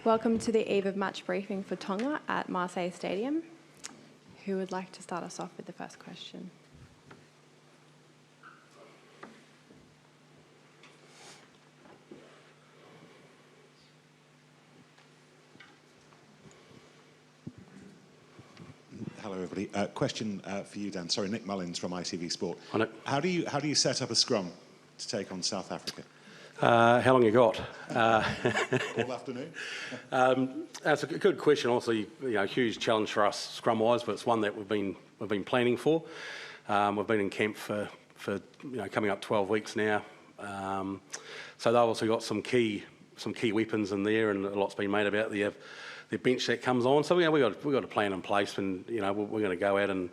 Welcome to the eve of match briefing for Tonga at Marseille Stadium. Who would like to start us off with the first question? Hello, everybody. Question for you, Dan. Sorry, Nick Mullins from ITV Sport. Hi, Nick. How do you set up a scrum to take on South Africa? How long you got? All afternoon. That's a good question. Obviously, huge challenge for us scrum-wise, but it's one that we've been planning for. We've been in camp for coming up 12 weeks now. So they've also got some key weapons in there, and a lot's been made about the bench that comes on. So we've got a plan in place, and we're going to go out and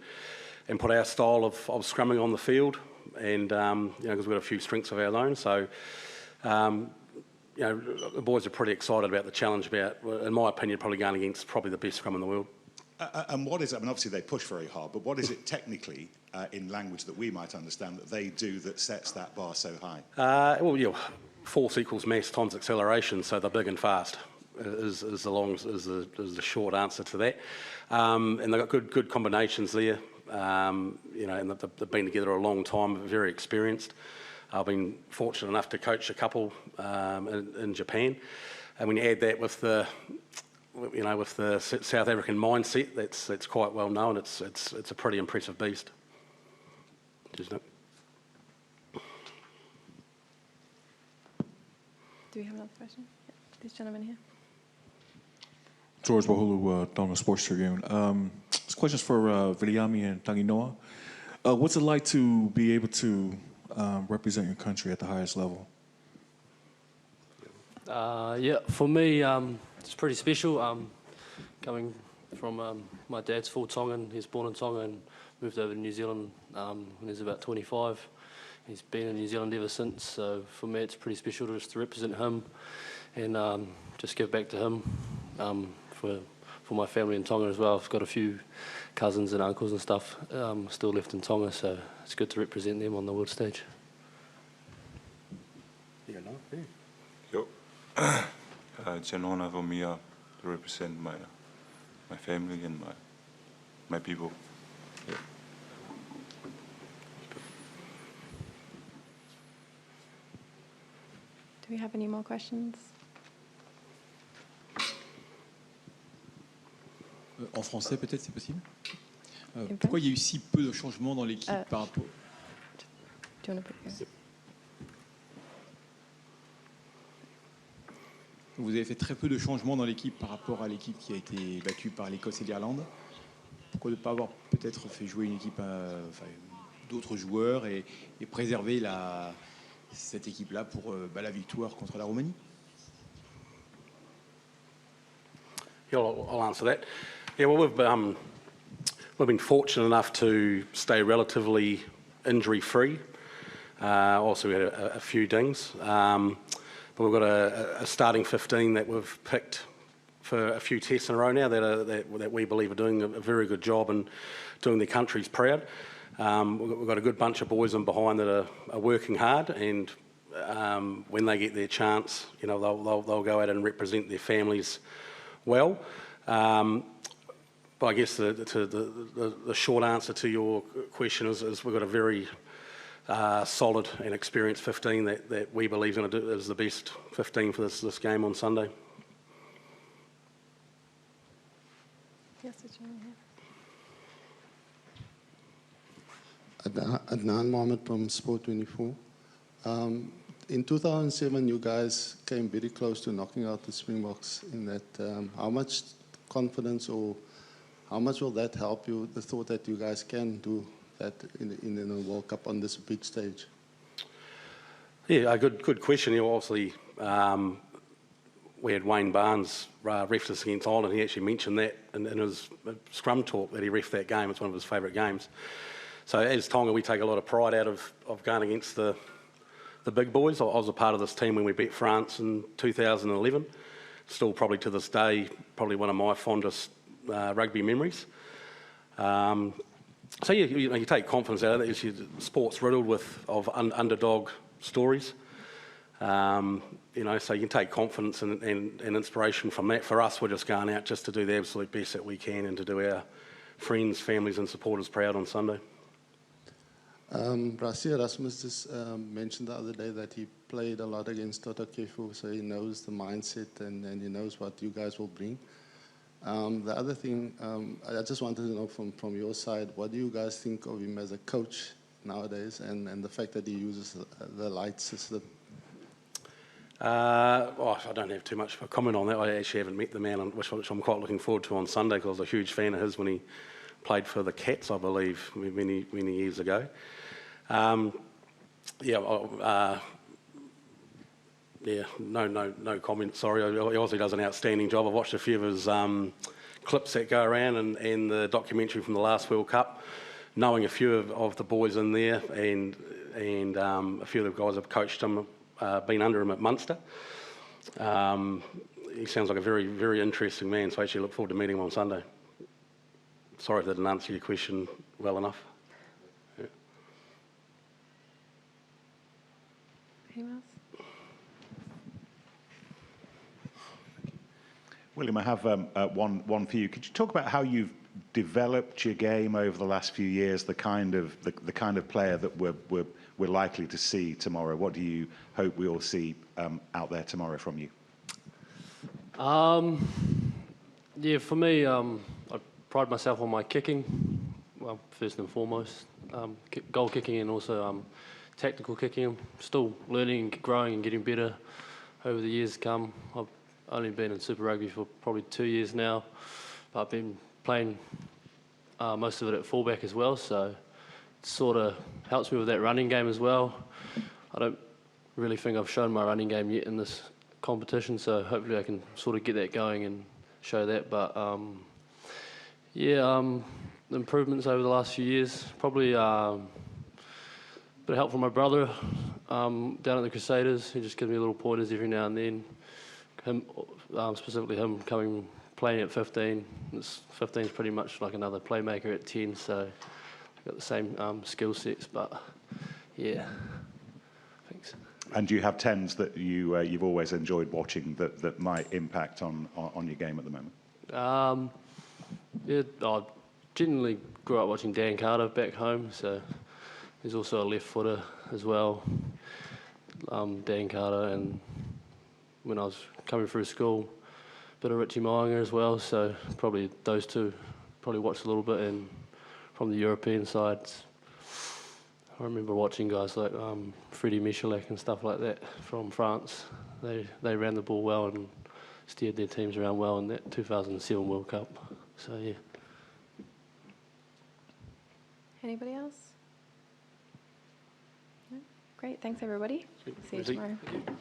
put our style of scrumming on the field, and because we've got a few strengths of our own. So the boys are pretty excited about the challenge. In my opinion, probably going against the best scrum in the world. And what is it? I mean, obviously they push very hard, but what is it technically in language that we might understand that they do that sets that bar so high? Force equals mass times acceleration, so they're big and fast. Is the short answer to that, and they've got good combinations there. And they've been together a long time, very experienced. I've been fortunate enough to coach a couple in Japan, and when you add that with the South African mindset, that's quite well known. It's a pretty impressive beast. Cheers, Nick. Do we have another question? Yeah, this gentleman here. George Wahulu, Tonga Sports Tribune. This question's for Viliami and Tanginoa. What's it like to be able to represent your country at the highest level? For me, it's pretty special. Coming from my dad's full Tongan. He was born in Tonga and moved over to New Zealand when he was about 25. He's been in New Zealand ever since. So for me, it's pretty special just to represent him and just give back to him. For my family in Tonga as well. I've got a few cousins and uncles and stuff still left in Tonga, so it's good to represent them on the world stage. It's an honor for me to represent my family and my people. Yeah. Do we have any more questions? En français, peut-être, c'est possible. Pourquoi il y a eu si peu de changements dans l'équipe par rapport... Vous avez fait très peu de changements dans l'équipe par rapport à l'équipe qui a été battue par l'Écosse et l'Irlande. Pourquoi ne pas avoir peut-être fait jouer une équipe, d'autres joueurs et préserver cette équipe-là pour la victoire contre la Roumanie? I'll answer that. Yeah, well, we've been fortunate enough to stay relatively injury-free. Also, we had a few dings, but we've got a starting 15 that we've picked for a few tests in a row now that we believe are doing a very good job and doing their countries proud. We've got a good bunch of boys in behind that are working hard, and when they get their chance, they'll go out and represent their families well. But I guess the short answer to your question is we've got a very solid and experienced 15 that we believe is the best 15 for this game on Sunday. Yes, it's right here. Adan M from Sport24. In 2007, you guys came very close to knocking out the Springboks in that. How much confidence or how much will that help you, the thought that you guys can do that in the World Cup on this big stage? Yeah, a good question. Obviously, we had Wayne Barnes ref us against Ireland. He actually mentioned that in his scrum talk that he reffed that game. It's one of his favourite games. So as Tonga, we take a lot of pride out of going against the big boys. I was a part of this team when we beat France in 2011. Still probably to this day, probably one of my fondest rugby memories. So yeah, you take confidence out of it. Sport's riddled of underdog stories. You know, so you can take confidence and inspiration from that. For us, we're just going out just to do the absolute best that we can and to do our friends, families and supporters proud on Sunday. Rassi Erasmus just mentioned the other day that he played a lot against Tota Kefu, so he knows the mindset and he knows what you guys will bring. The other thing, I just wanted to know from your side, what do you guys think of him as a coach nowadays and the fact that he uses the light system? I don't have too much of a comment on that. I actually haven't met the man, which I'm quite looking forward to on Sunday, because I was a huge fan of his when he played for the Cats, I believe, many years ago. No comment, sorry. He obviously does an outstanding job. I've watched a few of his clips that go around and the documentary from the last World Cup, knowing a few of the boys in there and a few of the guys have coached him, been under him at Munster. He sounds like a very, very interesting man, so I actually look forward to meeting him on Sunday. Sorry if I didn't answer your question well enough. Yeah. Anyone else? William, I have one for you. Could you talk about how you've developed your game over the last few years, the kind of player that we're likely to see tomorrow? What do you hope we all see out there tomorrow from you? For me, I pride myself on my kicking, well, first and foremost, goal kicking and also tactical kicking. I'm still learning and growing and getting better over the years to come. I've only been in Super Rugby for probably 2 years now, but I've been playing most of it at fullback as well, so it sort of helps me with that running game as well. I don't really think I've shown my running game yet in this competition, so hopefully I can sort of get that going and show that. But improvements over the last few years, probably a bit of help from my brother down at the Crusaders. He just gives me little pointers every now and then. Specifically him playing at 15. 15 is pretty much like another playmaker at 10, so I've got the same skill sets, but yeah, thanks. And do you have 10s that you've always enjoyed watching that might impact on your game at the moment? I generally grew up watching Dan Carter back home, so he's also a left footer as well. Dan Carter, and when I was coming through school, a bit of Richie Moanga as well, so probably those two probably watched a little bit. And from the European sides, I remember watching guys like Freddie Michalak and stuff like that from France. They ran the ball well and steered their teams around well in that 2007 World Cup. So yeah. Anybody else? No? Great, thanks everybody. See you tomorrow. Thank you.